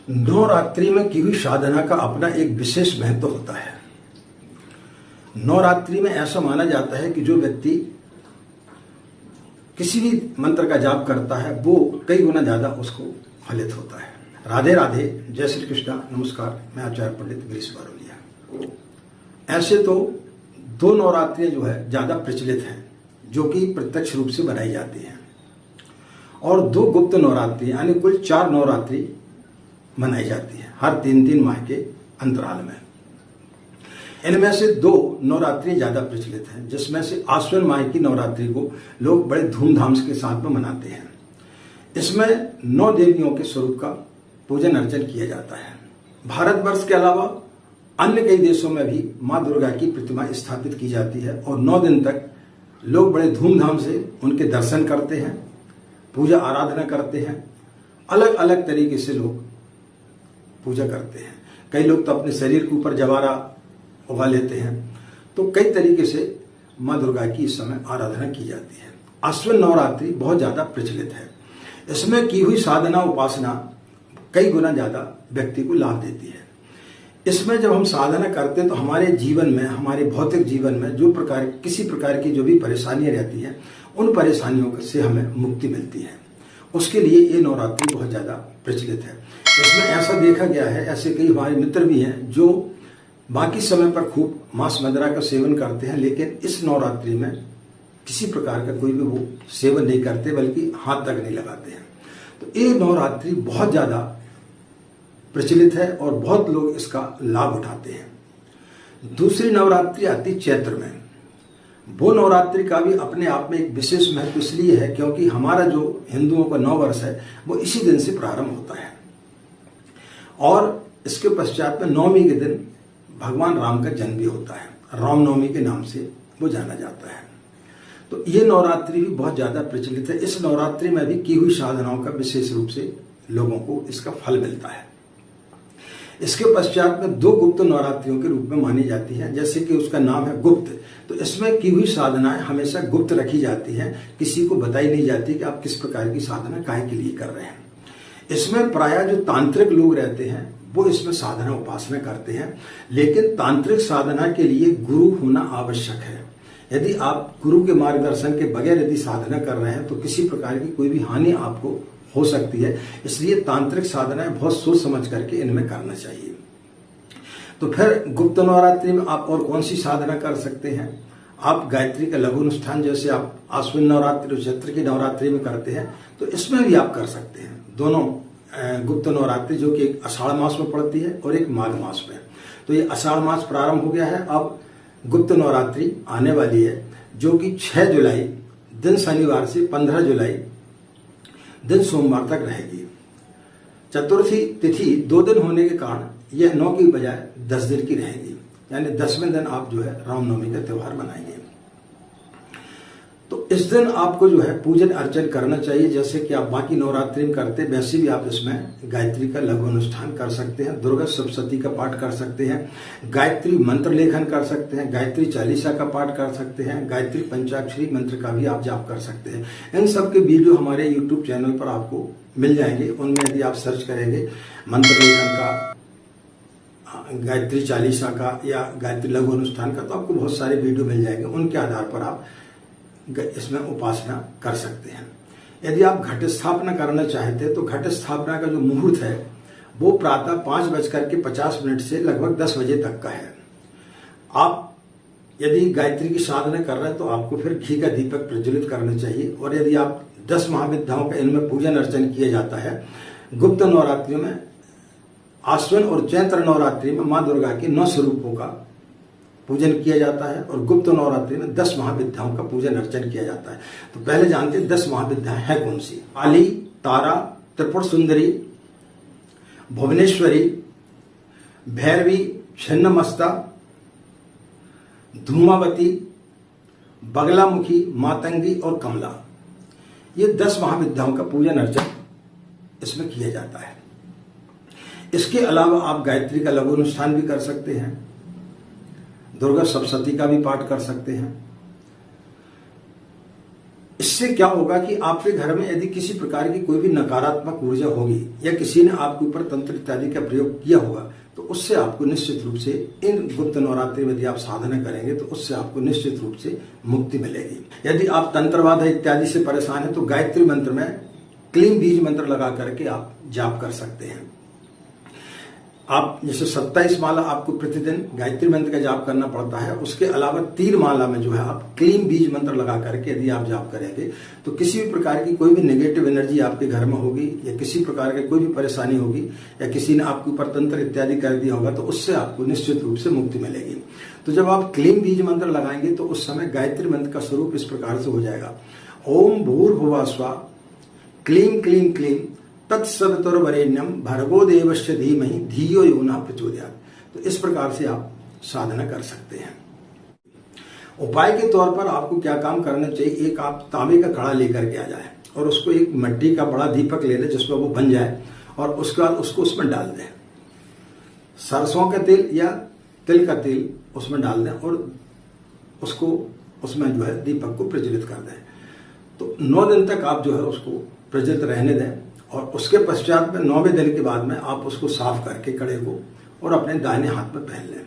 नवरात्रि में की हुई साधना का अपना एक विशेष महत्व होता है। नवरात्रि में ऐसा माना जाता है कि जो व्यक्ति किसी भी मंत्र का जाप करता है वो कई गुना ज्यादा उसको फलित होता है। राधे राधे, जय श्री कृष्णा, नमस्कार। मैं आचार्य पंडित गिरीश बारोलिया। ऐसे तो दो नवरात्रियां जो है ज्यादा प्रचलित हैं, जो कि प्रत्यक्ष रूप से बनाई जाती हैं, और दो गुप्त नवरात्रि यानी कुल 4 नवरात्रि मनाई जाती है हर 3-3 माह के अंतराल में। इनमें से 2 नवरात्रि ज्यादा प्रचलित हैं, जिसमें से आश्विन माह की नवरात्रि को लोग बड़े धूमधाम के साथ में मनाते हैं। इसमें 9 देवियों के स्वरूप का पूजन अर्चन किया जाता है। भारतवर्ष के अलावा अन्य कई देशों में भी मां दुर्गा की प्रतिमा स्थापित की जाती है और 9 दिन तक लोग बड़े धूमधाम से उनके दर्शन करते हैं, पूजा आराधना करते हैं। अलग अलग तरीके से लोग पूजा करते हैं। कई लोग तो अपने शरीर के ऊपर जवारा उगा लेते हैं। तो कई तरीके से मां दुर्गा की इस समय आराधना की जाती है। आश्विन नवरात्रि बहुत ज्यादा प्रचलित है। इसमें की हुई साधना उपासना कई गुना ज्यादा व्यक्ति को लाभ देती है। इसमें जब हम साधना करते हैं तो हमारे जीवन में, हमारे भौतिक जीवन में जो किसी प्रकार की जो भी परेशानियां रहती हैं, उन परेशानियों से हमें मुक्ति मिलती है। उसके लिए ये नवरात्रि बहुत ज्यादा प्रचलित है। इसमें ऐसा देखा गया है, ऐसे कई हमारे मित्र भी हैं जो बाकी समय पर खूब मांस मदिरा का सेवन करते हैं, लेकिन इस नवरात्रि में किसी प्रकार का कोई भी वो सेवन नहीं करते, बल्कि हाथ तक नहीं लगाते हैं। तो ये नवरात्रि बहुत ज्यादा प्रचलित है और बहुत लोग इसका लाभ उठाते हैं। दूसरी नवरात्रि आती चैत्र में। वो नवरात्रि का भी अपने आप में एक विशेष महत्व इसलिए है क्योंकि हमारा जो हिंदुओं का नववर्ष है वो इसी दिन से प्रारंभ होता है, और इसके पश्चात में 9वीं के दिन भगवान राम का जन्म भी होता है। रामनवमी के नाम से वो जाना जाता है। तो ये नवरात्रि भी बहुत ज्यादा प्रचलित है। इस नवरात्रि में भी की हुई साधनाओं का विशेष रूप से लोगों को इसका फल मिलता है। इसके पश्चात में 2 गुप्त नवरात्रियों के रूप में मानी जाती है, जैसे कि उसका नाम है गुप्त। तो इसमें की हुई साधनाएं हमेशा गुप्त रखी जाती हैं, किसी को बताई नहीं जाती कि आप किस प्रकार की साधना काहे के लिए कर रहे हैं। इसमें प्रायः जो तांत्रिक लोग रहते हैं वो इसमें साधना उपासना करते हैं, लेकिन तांत्रिक साधना के लिए गुरु होना आवश्यक है। यदि आप गुरु के मार्गदर्शन के बगैर यदि साधना कर रहे हैं तो किसी प्रकार की कोई भी हानि आपको हो सकती है। इसलिए तांत्रिक साधनाएं बहुत सोच समझ करके इनमें करना चाहिए। तो फिर गुप्त नवरात्रि में आप और कौन सी साधना कर सकते हैं? आप गायत्री का लघु अनुष्ठान जैसे आप आश्विन नवरात्रि और चैत्र की नवरात्रि में करते हैं, तो इसमें भी आप कर सकते हैं। दोनों गुप्त नवरात्रि जो कि एक आषाढ़ मास में पड़ती है और एक माघ मास में। तो ये आषाढ़ मास प्रारंभ हो गया है, अब गुप्त नवरात्रि आने वाली है, जो कि 6 जुलाई दिन शनिवार से 15 जुलाई दिन सोमवार तक रहेगी। चतुर्थी तिथि 2 दिन होने के कारण यह 9 की बजाय 10 दिन की रहेगी, यानी 10वें दिन आप जो है रामनवमी का त्योहार मनाएंगे। तो इस दिन आपको जो है पूजन अर्चन करना चाहिए, जैसे कि आप बाकी नवरात्रि में करते हैं वैसे भी आप इसमें गायत्री का लघु अनुष्ठान कर सकते हैं, दुर्गा सप्तशती का पाठ कर सकते हैं, गायत्री मंत्र लेखन कर सकते हैं, गायत्री चालीसा का पाठ कर सकते हैं, गायत्री पंचाक्षरी मंत्र का भी आप जाप कर सकते हैं। इन सब के वीडियो हमारे YouTube चैनल पर आपको मिल जाएंगे। उनमें यदि आप सर्च करेंगे मंत्र लेखन का, गायत्री चालीसा का या गायत्री लघु अनुष्ठान का, तो आपको बहुत सारे वीडियो मिल जाएंगे। उनके आधार पर आप इसमें उपासना कर सकते हैं। यदि आप घट स्थापना करना चाहते हैं तो घट स्थापना का जो मुहूर्त है वो प्रातः 5:50 से लगभग 10 बजे तक का है। आप यदि गायत्री की साधना कर रहे हैं तो आपको फिर घी का दीपक प्रज्वलित करना चाहिए। और यदि आप 10 महाविद्याओं का इनमें पूजन अर्चन किया जाता है। गुप्त नवरात्रियों में, आश्विन और चैत्र नवरात्रि में मां दुर्गा के 9 स्वरूपों का पूजन किया जाता है और गुप्त नवरात्रि में 10 महाविद्याओं का पूजन अर्चन किया जाता है। तो पहले जानते हैं 10 महाविद्याएं हैं कौन सी। काली, तारा, त्रिपुर सुंदरी, भुवनेश्वरी, भैरवी, छिन्नमस्ता, धूमावती, बगलामुखी, मातंगी और कमला। ये 10 महाविद्याओं का पूजन अर्चन इसमें किया जाता है। इसके अलावा आप गायत्री का लघु अनुष्ठान भी कर सकते हैं, दुर्गा सप्तशती का भी पाठ कर सकते हैं। इससे क्या होगा कि आपके घर में यदि किसी प्रकार की कोई भी नकारात्मक ऊर्जा होगी या किसी ने आपके ऊपर तंत्र इत्यादि का प्रयोग किया होगा तो उससे आपको निश्चित रूप से इन गुप्त नवरात्रि में यदि आप साधना करेंगे तो उससे आपको निश्चित रूप से मुक्ति मिलेगी। यदि आप तंत्रवाद इत्यादि से परेशान हैं तो गायत्री मंत्र में क्लीन बीज मंत्र लगा करके आप जाप कर सकते हैं। आप जैसे 27 माला आपको प्रतिदिन गायत्री मंत्र का जाप करना पड़ता है, उसके अलावा 3 माला में जो है आप क्लीन बीज मंत्र लगा करके यदि आप जाप करेंगे तो किसी भी प्रकार की कोई भी नेगेटिव एनर्जी आपके घर में होगी या किसी प्रकार की कोई भी परेशानी होगी या किसी ने आपके ऊपर तंत्र इत्यादि कर दिया होगा तो उससे आपको निश्चित रूप से मुक्ति मिलेगी। तो जब आप क्लीन बीज मंत्र लगाएंगे तो उस समय गायत्री मंत्र का स्वरूप इस प्रकार से हो जाएगा, ओम भूर्भुवः स्वः क्लीं क्लीं क्लीं तत्सवितुर्वरेण्यं भर्गो देवस्य धीमहि धियो यो नः प्रचोदयात्। तो इस प्रकार से आप साधना कर सकते हैं। उपाय के तौर पर आपको क्या काम करना चाहिए, एक आप तांबे का कड़ा लेकर के आ जाए और उसको एक मिट्टी का बड़ा दीपक ले लें जिसमें वो बन जाए और उसके बाद उसको उसमें डाल दें। सरसों का तेल या तिल का तेल उसमें डाल दें और उसको उसमें जो है दीपक को प्रज्वलित कर दें। तो 9 दिन तक आप जो है उसको प्रज्वलित रहने दें और उसके पश्चात में 9वें दिन के बाद में आप उसको साफ करके कड़े को और अपने दाहिने हाथ में पहन लें।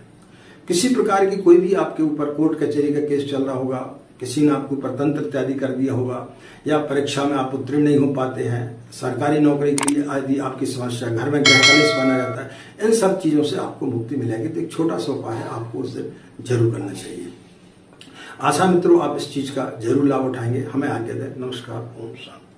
किसी प्रकार की कोई भी आपके ऊपर कोर्ट कचहरी का केस चल रहा होगा, किसी ने आपके ऊपर तंत्र इत्यादि कर दिया होगा या परीक्षा में आप उत्तीर्ण नहीं हो पाते हैं, सरकारी नौकरी की आदि आपकी समस्या, घर में गृह कलेश बना रहता है, इन सब चीजों से आपको मुक्ति मिलेगी। तो एक छोटा सा उपाय है, आपको उस दिन जरूर करना चाहिए। आशा मित्रों आप इस चीज का जरूर लाभ उठाएंगे। हमें आज्ञा दें। नमस्कार। ओम शांति।